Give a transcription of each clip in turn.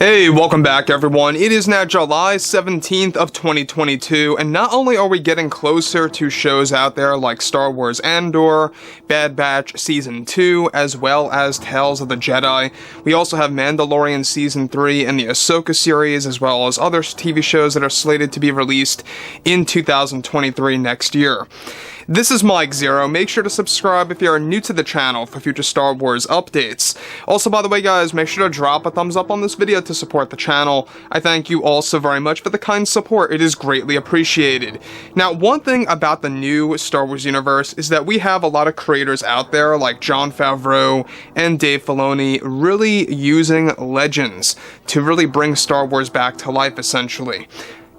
Hey, welcome back everyone. It is now July 17th of 2022, and not only are we getting closer to shows out there like Star Wars Andor, Bad Batch Season 2, as well as Tales of the Jedi, we also have Mandalorian Season 3 and the Ahsoka series, as well as other TV shows that are slated to be released in 2023 next year. This is Mike Zero. Make sure to subscribe if you are new to the channel for future Star Wars updates. Also, by the way guys, make sure to drop a thumbs up on this video to support the channel. I thank you all so very much for the kind support. It is greatly appreciated. Now, one thing about the new Star Wars universe is that we have a lot of creators out there like Jon Favreau and Dave Filoni really using legends to really bring Star Wars back to life, essentially.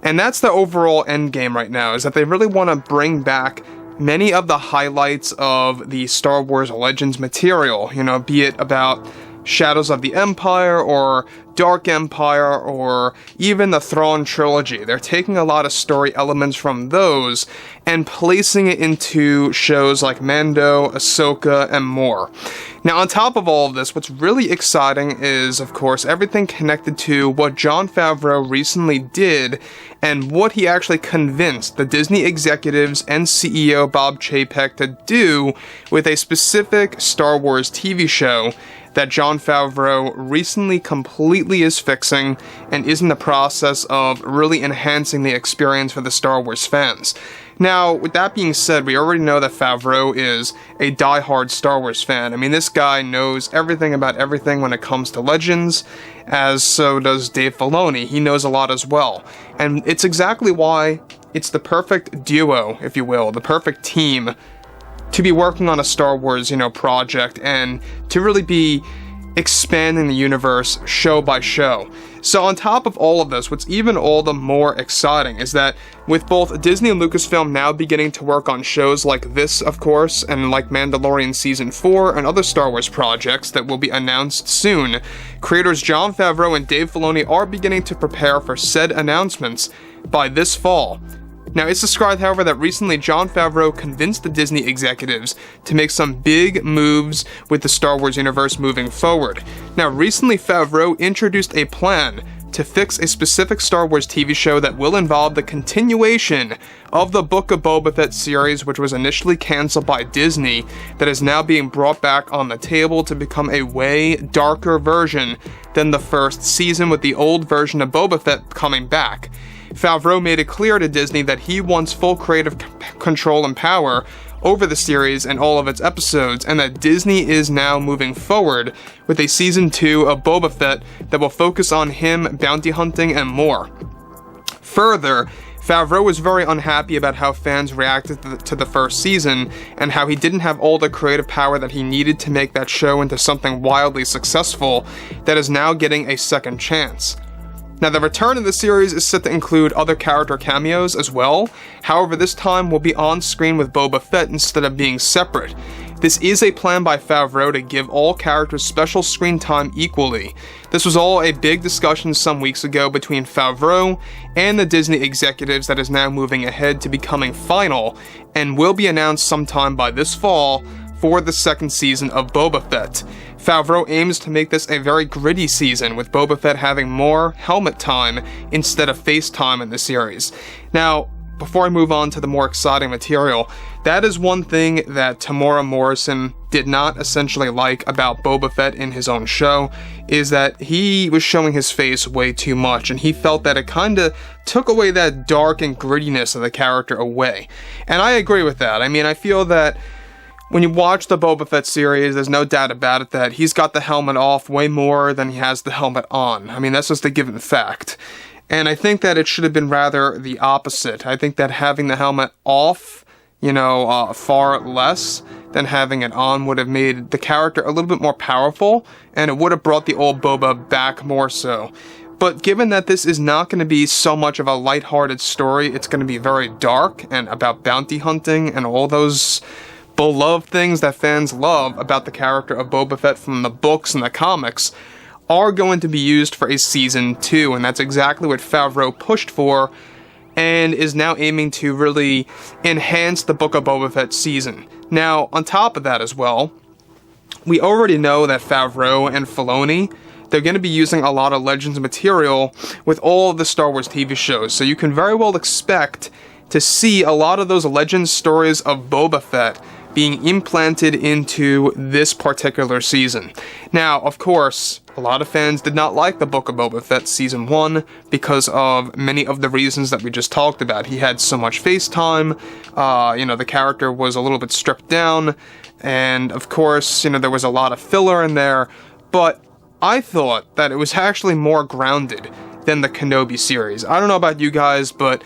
And that's the overall end game right now, is that they really want to bring back many of the highlights of the Star Wars Legends material, be it about Shadows of the Empire or Dark Empire or even the Thrawn trilogy. They're taking a lot of story elements from those and placing it into shows like Mando, Ahsoka, and more. Now, on top of all of this, what's really exciting is, of course, everything connected to what Jon Favreau recently did and what he actually convinced the Disney executives and CEO Bob Chapek to do with a specific Star Wars TV show that Jon Favreau recently completely is fixing and is in the process of really enhancing the experience for the Star Wars fans. Now, with that being said, we already know that Favreau is a die-hard Star Wars fan. I mean, this guy knows everything about everything when it comes to Legends, as so does Dave Filoni. He knows a lot as well. And it's exactly why it's the perfect duo, if you will, the perfect team to be working on a Star Wars, project and to really be expanding the universe show by show. So on top of all of this, what's even all the more exciting is that with both Disney and Lucasfilm now beginning to work on shows like this, of course, and like Mandalorian Season 4 and other Star Wars projects that will be announced soon, creators Jon Favreau and Dave Filoni are beginning to prepare for said announcements by this fall. Now, it's described, however, that recently Jon Favreau convinced the Disney executives to make some big moves with the Star Wars universe moving forward. Now, recently Favreau introduced a plan to fix a specific Star Wars TV show that will involve the continuation of the Book of Boba Fett series, which was initially canceled by Disney, that is now being brought back on the table to become a way darker version than the first season, with the old version of Boba Fett coming back. Favreau made it clear to Disney that he wants full creative control and power over the series and all of its episodes, and that Disney is now moving forward with a Season 2 of Boba Fett that will focus on him, bounty hunting, and more. Further, Favreau was very unhappy about how fans reacted to the first season, and how he didn't have all the creative power that he needed to make that show into something wildly successful that is now getting a second chance. Now, the return of the series is set to include other character cameos as well. However, this time will be on screen with Boba Fett instead of being separate. This is a plan by Favreau to give all characters special screen time equally. This was all a big discussion some weeks ago between Favreau and the Disney executives that is now moving ahead to becoming final and will be announced sometime by this fall for the second season of Boba Fett. Favreau aims to make this a very gritty season, with Boba Fett having more helmet time instead of face time in the series. Now, before I move on to the more exciting material, that is one thing that Tamora Morrison did not essentially like about Boba Fett in his own show, is that he was showing his face way too much, and he felt that it kinda took away that dark and grittiness of the character away. And I agree with that. I mean, I feel that when you watch the Boba Fett series, there's no doubt about it that he's got the helmet off way more than he has the helmet on. I mean, that's just a given fact. And I think that it should have been rather the opposite. I think that having the helmet off, far less than having it on would have made the character a little bit more powerful, and it would have brought the old Boba back more so. But given that this is not going to be so much of a lighthearted story, it's going to be very dark and about bounty hunting and all those beloved things that fans love about the character of Boba Fett from the books and the comics, are going to be used for a Season 2, and that's exactly what Favreau pushed for, and is now aiming to really enhance the Book of Boba Fett season. Now, on top of that as well, we already know that Favreau and Filoni, they're going to be using a lot of Legends material with all of the Star Wars TV shows. So you can very well expect to see a lot of those Legends stories of Boba Fett being implanted into this particular season. Now, of course, a lot of fans did not like the Book of Boba Fett Season 1 because of many of the reasons that we just talked about. He had so much face time, the character was a little bit stripped down, and of course, there was a lot of filler in there, but I thought that it was actually more grounded than the Kenobi series. I don't know about you guys, but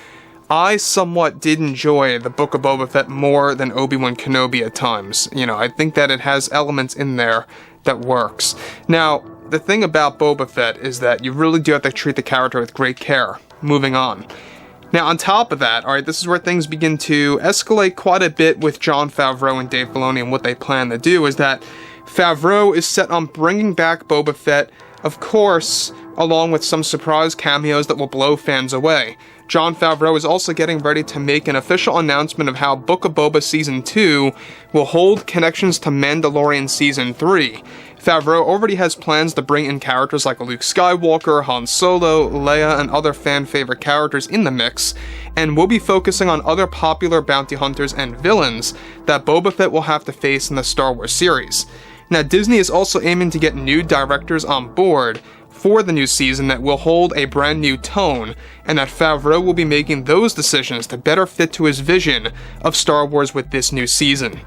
I somewhat did enjoy the Book of Boba Fett more than Obi-Wan Kenobi at times. I think that it has elements in there that works. Now, the thing about Boba Fett is that you really do have to treat the character with great care. Moving on. Now, on top of that, alright, this is where things begin to escalate quite a bit with Jon Favreau and Dave Filoni, and what they plan to do is that Favreau is set on bringing back Boba Fett, of course, along with some surprise cameos that will blow fans away. Jon Favreau is also getting ready to make an official announcement of how Book of Boba Season 2 will hold connections to Mandalorian Season 3. Favreau already has plans to bring in characters like Luke Skywalker, Han Solo, Leia, and other fan-favorite characters in the mix, and will be focusing on other popular bounty hunters and villains that Boba Fett will have to face in the Star Wars series. Now, Disney is also aiming to get new directors on board for the new season that will hold a brand new tone, and that Favreau will be making those decisions to better fit to his vision of Star Wars with this new season.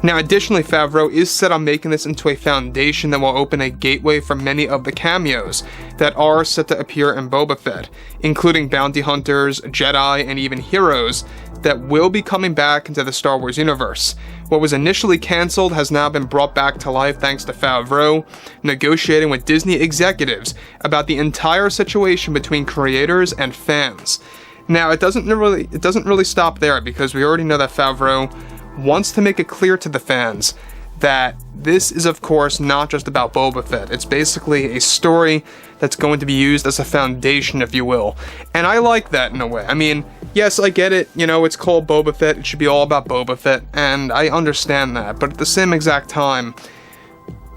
Now, additionally, Favreau is set on making this into a foundation that will open a gateway for many of the cameos that are set to appear in Boba Fett, including bounty hunters, Jedi, and even heroes that will be coming back into the Star Wars universe. What was initially cancelled has now been brought back to life thanks to Favreau negotiating with Disney executives about the entire situation between creators and fans. Now, it doesn't really stop there, because we already know that Favreau wants to make it clear to the fans that this is, of course, not just about Boba Fett. It's basically a story that's going to be used as a foundation, if you will. And I like that in a way. I mean, yes, I get it, it's called Boba Fett, it should be all about Boba Fett, and I understand that, but at the same exact time,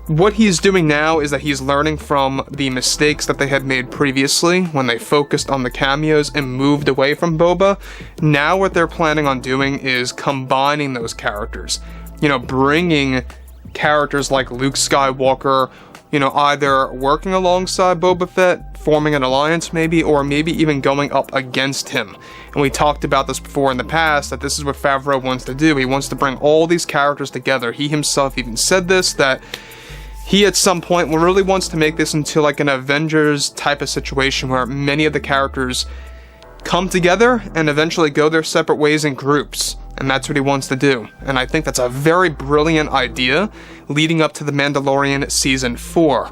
what he's doing now is that he's learning from the mistakes that they had made previously when they focused on the cameos and moved away from Boba. Now what they're planning on doing is combining those characters. Bringing characters like Luke Skywalker, either working alongside Boba Fett, forming an alliance maybe, or maybe even going up against him. And we talked about this before in the past, that this is what Favreau wants to do. He wants to bring all these characters together. He himself even said this, that he at some point really wants to make this into like an Avengers type of situation where many of the characters come together and eventually go their separate ways in groups. And that's what he wants to do. And I think that's a very brilliant idea leading up to The Mandalorian Season 4.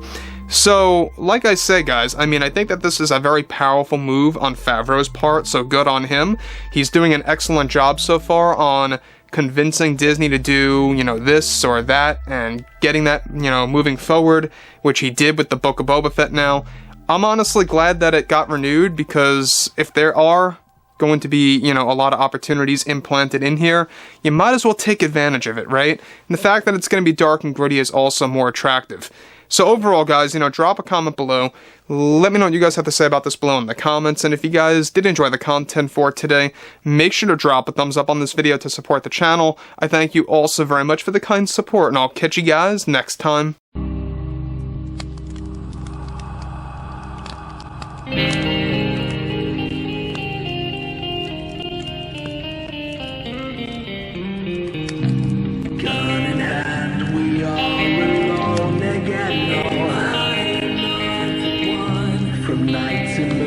So, like I say, guys, I think that this is a very powerful move on Favreau's part, so good on him. He's doing an excellent job so far on convincing Disney to do, this or that, and getting that, moving forward, which he did with the Book of Boba Fett now. I'm honestly glad that it got renewed, because if there are going to be, a lot of opportunities implanted in here, you might as well take advantage of it, right? And the fact that it's going to be dark and gritty is also more attractive. So overall, guys, drop a comment below. Let me know what you guys have to say about this below in the comments, and if you guys did enjoy the content for today, make sure to drop a thumbs up on this video to support the channel. I thank you all so very much for the kind support, and I'll catch you guys next time. From night to